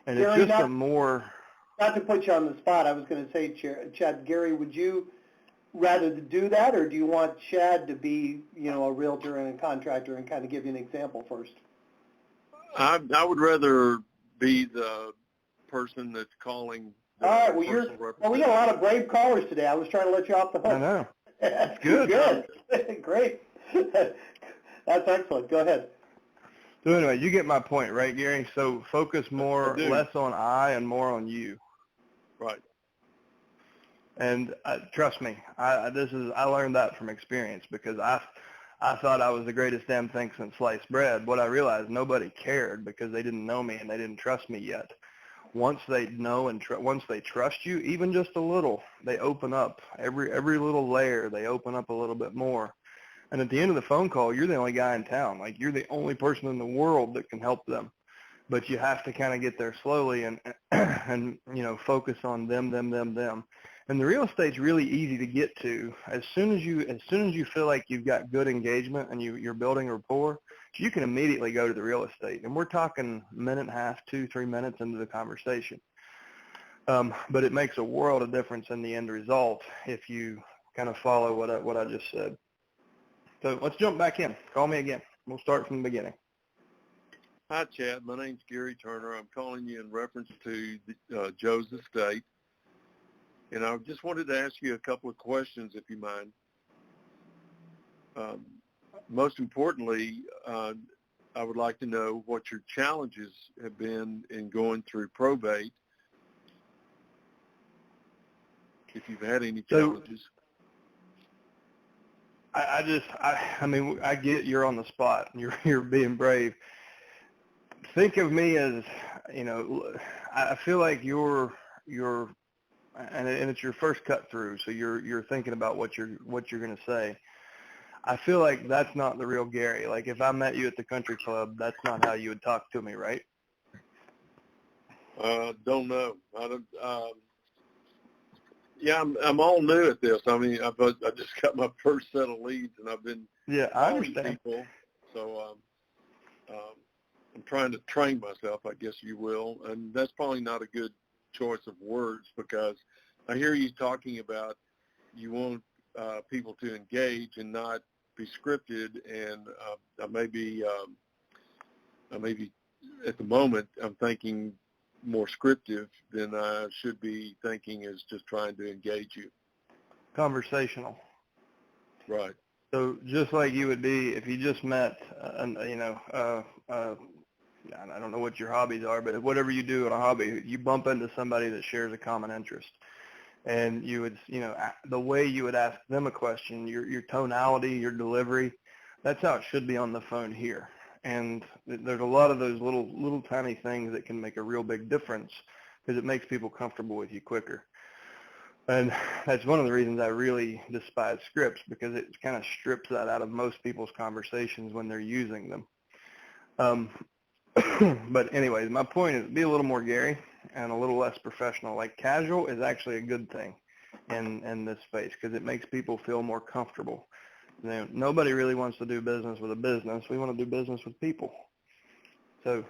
And Gary, it's just not to put you on the spot, I was going to say, Chad, Gary, would you rather to do that, or do you want Chad to be, a realtor and a contractor and kind of give you an example first? I would rather be the person that's calling the All right, personal well, we got a lot of brave callers today. I was trying to let you off the hook. I know. That's Good. Good. Great. That's excellent. Go ahead. So anyway, you get my point, right, Gary? So focus less on I and more on you. Right. And trust me, I learned that from experience, because I thought I was the greatest damn thing since sliced bread. What I realized, nobody cared because they didn't know me and they didn't trust me yet. Once they know and once they trust you, even just a little, they open up. Every little layer, they open up a little bit more. And at the end of the phone call, you're the only guy in town. Like, you're the only person in the world that can help them. But you have to kind of get there slowly and focus on them. And the real estate's really easy to get to. As soon as you feel like you've got good engagement and you're building rapport, you can immediately go to the real estate. And we're talking minute and a half, 2-3 minutes into the conversation. But it makes a world of difference in the end result if you kind of follow what I just said. So let's jump back in. Call me again. We'll start from the beginning. Hi, Chad. My name's Gary Turner. I'm calling you in reference to Joe's estate. And I just wanted to ask you a couple of questions, if you mind. Most importantly, I would like to know what your challenges have been in going through probate, if you've had any challenges. I mean, I get you're on the spot. You're being brave. Think of me as, I feel like you're and it's your first cut through, so you're thinking about what you're going to say. I feel like that's not the real Gary. Like, if I met you at the country club, that's not how you would talk to me, right? Don't know. I don't. Yeah, I'm all new at this. I mean, I just got my first set of leads, and I've been I understand. People, so I'm trying to train myself, I guess you will, and that's probably not a good choice of words, because I hear you talking about you want people to engage and not be scripted, and I may be at the moment I'm thinking more scriptive than I should be thinking, is just trying to engage you. Conversational. Right. So just like you would be if you just met, I don't know what your hobbies are, but whatever you do in a hobby, you bump into somebody that shares a common interest. And you would, the way you would ask them a question, your tonality, your delivery, that's how it should be on the phone here. And there's a lot of those little tiny things that can make a real big difference, because it makes people comfortable with you quicker. And that's one of the reasons I really despise scripts, because it kind of strips that out of most people's conversations when they're using them. But anyways, my point is, be a little more Gary and a little less professional. Like, casual is actually a good thing in this space, because it makes people feel more comfortable. Nobody really wants to do business with a business. We want to do business with people. So,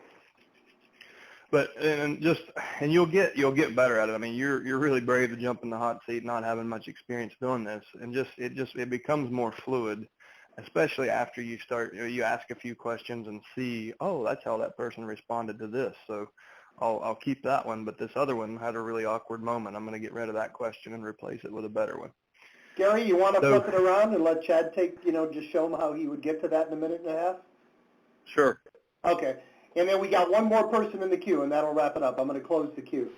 and you'll get better at it. I mean, you're really brave to jump in the hot seat, not having much experience doing this, and it becomes more fluid, especially after you start. You ask a few questions and see, oh, that's how that person responded to this. So I'll keep that one, but this other one had a really awkward moment. I'm going to get rid of that question and replace it with a better one. Gary, you want to flip it around and let Chad just show him how he would get to that in a minute and a half? Sure. Okay. And then we got one more person in the queue, and that'll wrap it up. I'm going to close the queue.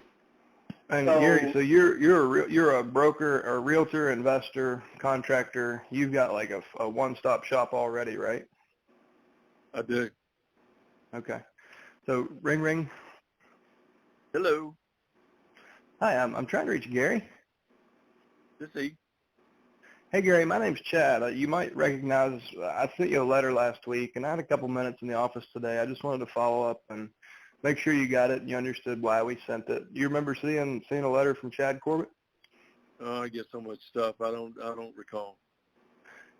And Gary, so you're a broker, a realtor, investor, contractor. You've got like a one-stop shop already, right? I do. Okay. So ring, ring. Hello. Hi, I'm trying to reach Gary. This is he. Hey, Gary, my name's Chad. You might recognize, I sent you a letter last week, and I had a couple minutes in the office today. I just wanted to follow up and make sure you got it and you understood why we sent it. You remember seeing a letter from Chad Corbett? I get so much stuff, I don't recall.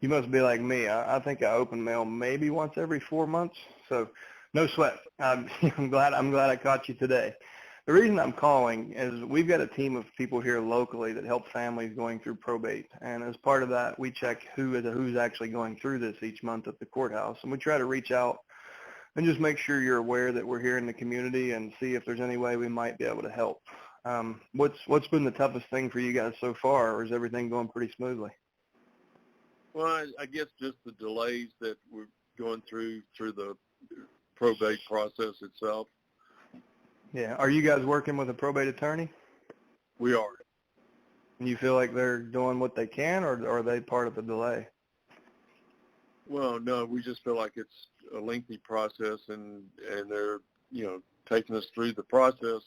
You must be like me. I think I open mail maybe once every 4 months, so no sweat. I'm glad I caught you today. The reason I'm calling is we've got a team of people here locally that help families going through probate. And as part of that, we check who's actually going through this each month at the courthouse. And we try to reach out and just make sure you're aware that we're here in the community and see if there's any way we might be able to help. What's been the toughest thing for you guys so far, or is everything going pretty smoothly? Well, I guess just the delays that we're going through the probate process itself. Yeah. Are you guys working with a probate attorney? We are. And you feel like they're doing what they can, or are they part of the delay? Well, no, we just feel like it's a lengthy process, and they're, taking us through the process.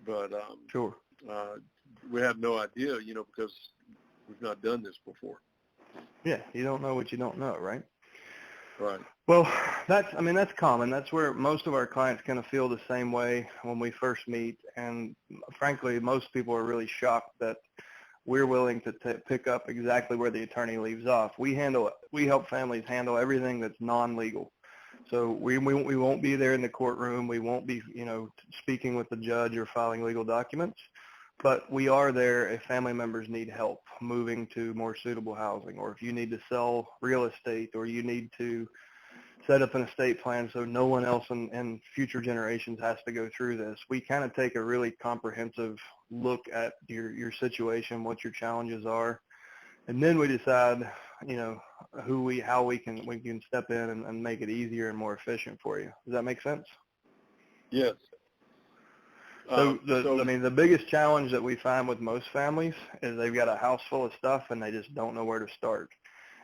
But Sure. We have no idea, because we've not done this before. Yeah, you don't know what you don't know, right? Right. Well, that's common. That's where most of our clients kind of feel the same way when we first meet. And frankly, most people are really shocked that we're willing to pick up exactly where the attorney leaves off. We help families handle everything that's non-legal. So we won't be there in the courtroom. We won't be, speaking with the judge or filing legal documents. But we are there if family members need help moving to more suitable housing, or if you need to sell real estate, or you need to set up an estate plan so no one else in future generations has to go through this. We kind of take a really comprehensive look at your situation, what your challenges are, and then we decide, how we can step in and make it easier and more efficient for you. Does that make sense? Yes. So the biggest challenge that we find with most families is they've got a house full of stuff and they just don't know where to start.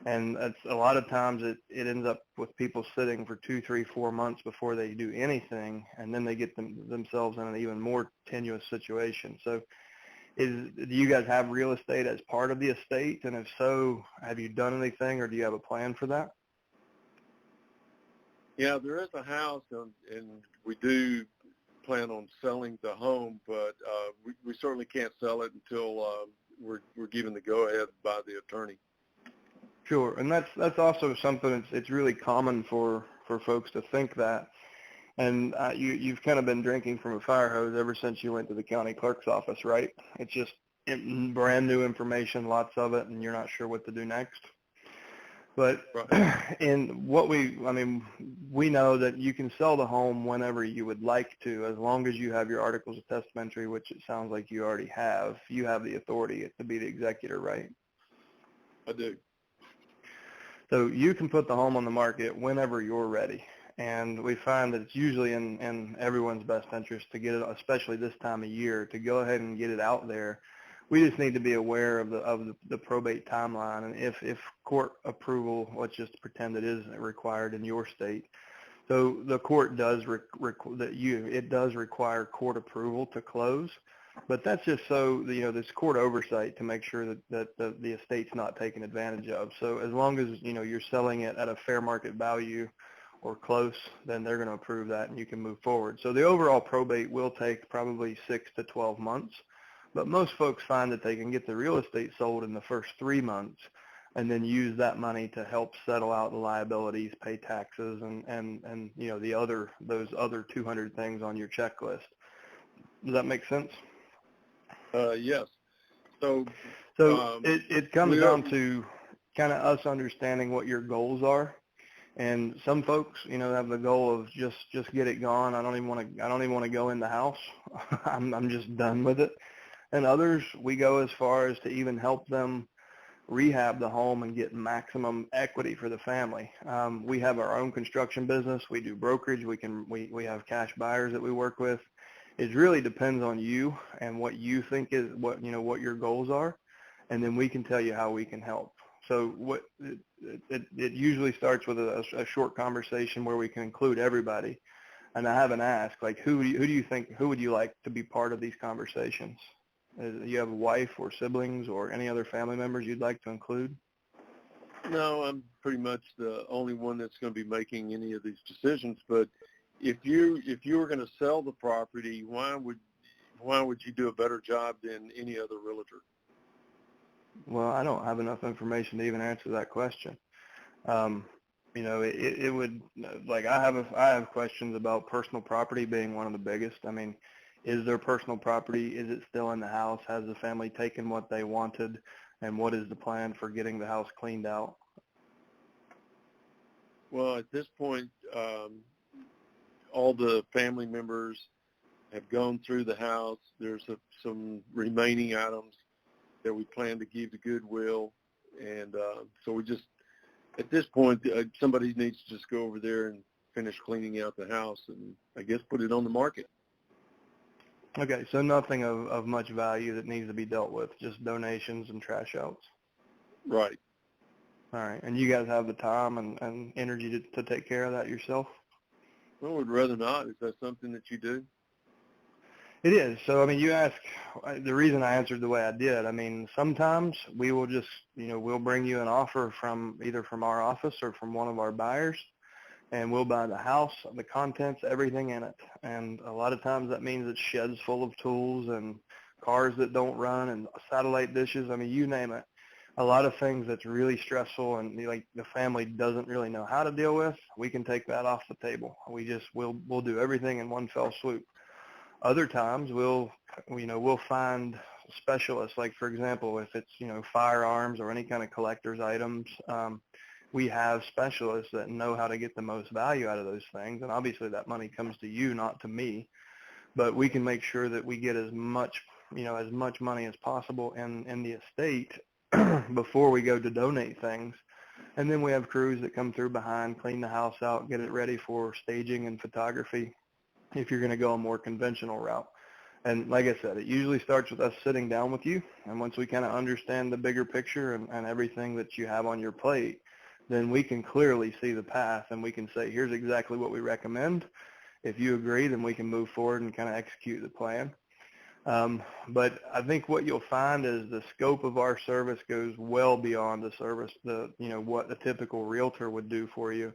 And that's a lot of times it ends up with people sitting for 2, 3, 4 months before they do anything, and then they get themselves in an even more tenuous situation. So do you guys have real estate as part of the estate? And if so, have you done anything, or do you have a plan for that? Yeah, there is a house, and we do plan on selling the home, but we certainly can't sell it until we're given the go-ahead by the attorney. Sure, and that's also something it's really common for folks to think that. And you've kind of been drinking from a fire hose ever since you went to the county clerk's office, right? It's just brand new information, lots of it, and you're not sure what to do next. But right. We know that you can sell the home whenever you would like to, as long as you have your articles of testamentary, which it sounds like you already have. You have the authority to be the executor, right? I do. So you can put the home on the market whenever you're ready. And we find that it's usually in everyone's best interest to get it, especially this time of year, to go ahead and get it out there. We just need to be aware of the probate timeline, and if court approval, let's just pretend it is required in your state. So the court does it does require court approval to close, but that's just so there's court oversight to make sure that the estate's not taken advantage of. So as long as you're selling it at a fair market value or close, then they're going to approve that and you can move forward. So the overall probate will take probably 6 to 12 months. But most folks find that they can get the real estate sold in the first 3 months and then use that money to help settle out the liabilities, pay taxes, and those other 200 things on your checklist. Does that make sense? Yes. So it comes down to kind of us understanding what your goals are. And some folks, have the goal of just get it gone. I don't even want to go in the house. I'm just done with it. And others, we go as far as to even help them rehab the home and get maximum equity for the family. We have our own construction business. We do brokerage. We have cash buyers that we work with. It really depends on you and what you think is what your goals are, and then we can tell you how we can help. So it usually starts with a short conversation where we can include everybody. And I haven't asked, like, who would you like to be part of these conversations? Do you have a wife or siblings or any other family members you'd like to include? No, I'm pretty much the only one that's going to be making any of these decisions. But if you were going to sell the property, why would you do a better job than any other realtor? Well, I don't have enough information to even answer that question. It would, like, I have questions about personal property being one of the biggest. I mean, is their personal property? Is it still in the house? Has the family taken what they wanted? And what is the plan for getting the house cleaned out? Well, at this point, all the family members have gone through the house. There's some remaining items that we plan to give to Goodwill. And so we just, at this point, somebody needs to just go over there and finish cleaning out the house and I guess put it on the market. Okay, so nothing of much value that needs to be dealt with, just donations and trash outs. Right. All right, and you guys have the time and energy to take care of that yourself? Well, we'd rather not. Is that something that you do? It is. So, I mean, you ask, the reason I answered the way I did, I mean, sometimes we will just, we'll bring you an offer from either from our office or from one of our buyers, and we'll buy the house, the contents, everything in it. And a lot of times that means it's sheds full of tools and cars that don't run and satellite dishes. I mean, you name it. A lot of things that's really stressful and like the family doesn't really know how to deal with, we can take that off the table. We'll do everything in one fell swoop. Other times we'll find specialists, like for example, if it's, firearms or any kind of collector's items, we have specialists that know how to get the most value out of those things. And obviously that money comes to you, not to me, but we can make sure that we get as much money as possible in the estate before we go to donate things. And then we have crews that come through behind, clean the house out, get it ready for staging and photography if you're going to go a more conventional route. And like I said, it usually starts with us sitting down with you. And once we kind of understand the bigger picture and everything that you have on your plate, then we can clearly see the path and we can say, here's exactly what we recommend. If you agree, then we can move forward and kind of execute the plan. But I think what you'll find is the scope of our service goes well beyond the service, what a typical realtor would do for you.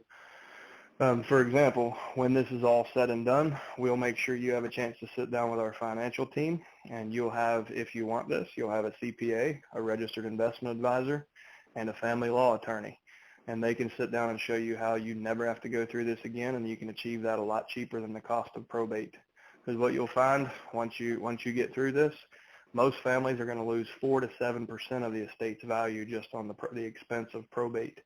For example, when this is all said and done, we'll make sure you have a chance to sit down with our financial team, and you'll have, if you want this, you'll have a CPA, a registered investment advisor, and a family law attorney. And they can sit down and show you how you never have to go through this again, and you can achieve that a lot cheaper than the cost of probate. Because what you'll find once you get through this, most families are going to lose 4 to 7% of the estate's value just on the expense of probate.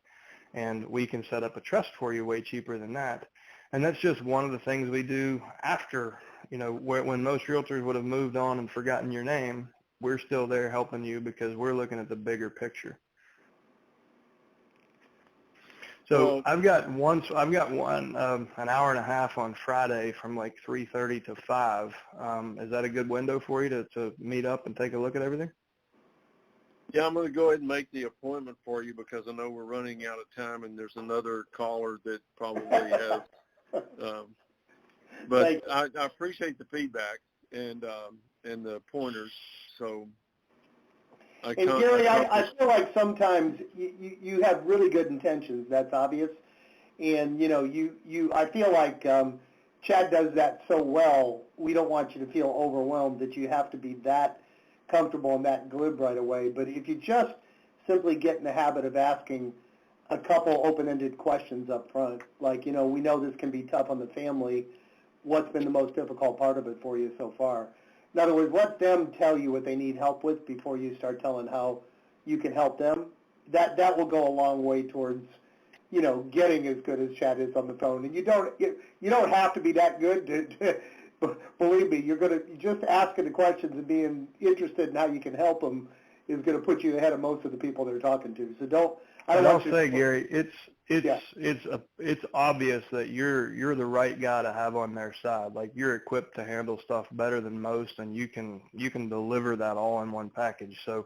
And we can set up a trust for you way cheaper than that. And that's just one of the things we do after, when most realtors would have moved on and forgotten your name, we're still there helping you because we're looking at the bigger picture. So I've got one an hour and a half on Friday from like 3:30 to 5. Is that a good window for you to meet up and take a look at everything? Yeah, I'm going to go ahead and make the appointment for you because I know we're running out of time and there's another caller that probably has. But I appreciate the feedback and the pointers. So. And Gary, I feel like sometimes you have really good intentions. That's obvious, and I feel like Chad does that so well. We don't want you to feel overwhelmed that you have to be that comfortable and that glib right away. But if you just simply get in the habit of asking a couple open-ended questions up front, like we know this can be tough on the family. What's been the most difficult part of it for you so far? In other words, let them tell you what they need help with before you start telling how you can help them. That will go a long way towards, getting as good as Chad is on the phone. And you don't have to be that good to believe me. You're going to just asking the questions and being interested in how you can help them is going to put you ahead of most of the people they're talking to. So don't. I'll say, Gary, it's obvious that you're the right guy to have on their side. Like you're equipped to handle stuff better than most, and you can deliver that all in one package. So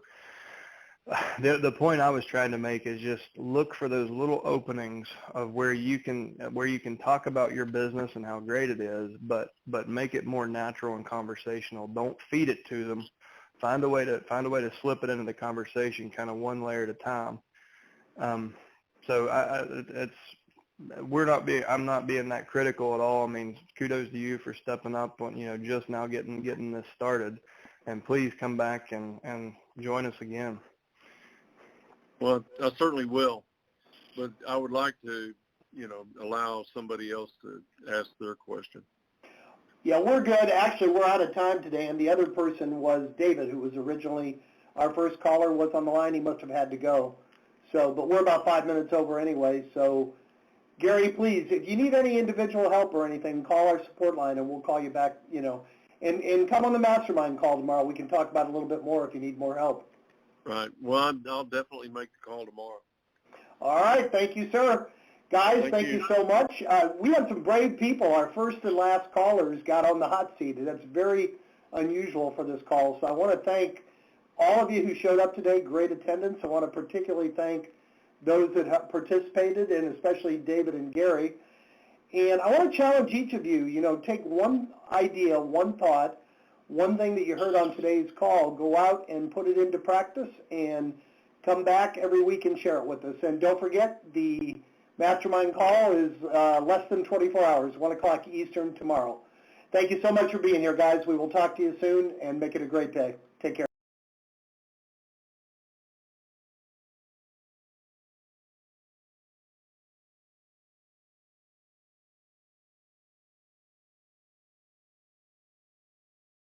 the point I was trying to make is just look for those little openings of where you can talk about your business and how great it is, but make it more natural and conversational. Don't feed it to them. Find a way to slip it into the conversation, kind of one layer at a time. So I'm not being that critical at all. I mean, kudos to you for stepping up on, just now getting this started, and please come back and join us again. Well, I certainly will, but I would like to, allow somebody else to ask their question. Yeah, we're good. Actually, we're out of time today, and the other person was David, who was originally our first caller, was on the line. He must have had to go. So, but we're about 5 minutes over anyway. So, Gary, please, if you need any individual help or anything, call our support line, and we'll call you back, you know. And come on the mastermind call tomorrow. We can talk about it a little bit more if you need more help. Right. Well, I'll definitely make the call tomorrow. All right. Thank you, sir. Guys, thank you so much. We had some brave people. Our first and last callers got on the hot seat. That's very unusual for this call. So I want to thank all of you who showed up today. Great attendance. I want to particularly thank those that have participated, and especially David and Gary. And I want to challenge each of you, you know, take one idea, one thought, one thing that you heard on today's call, go out and put it into practice and come back every week and share it with us. And don't forget, the mastermind call is less than 24 hours, 1 o'clock Eastern tomorrow. Thank you so much for being here, guys. We will talk to you soon, and make it a great day. Take care.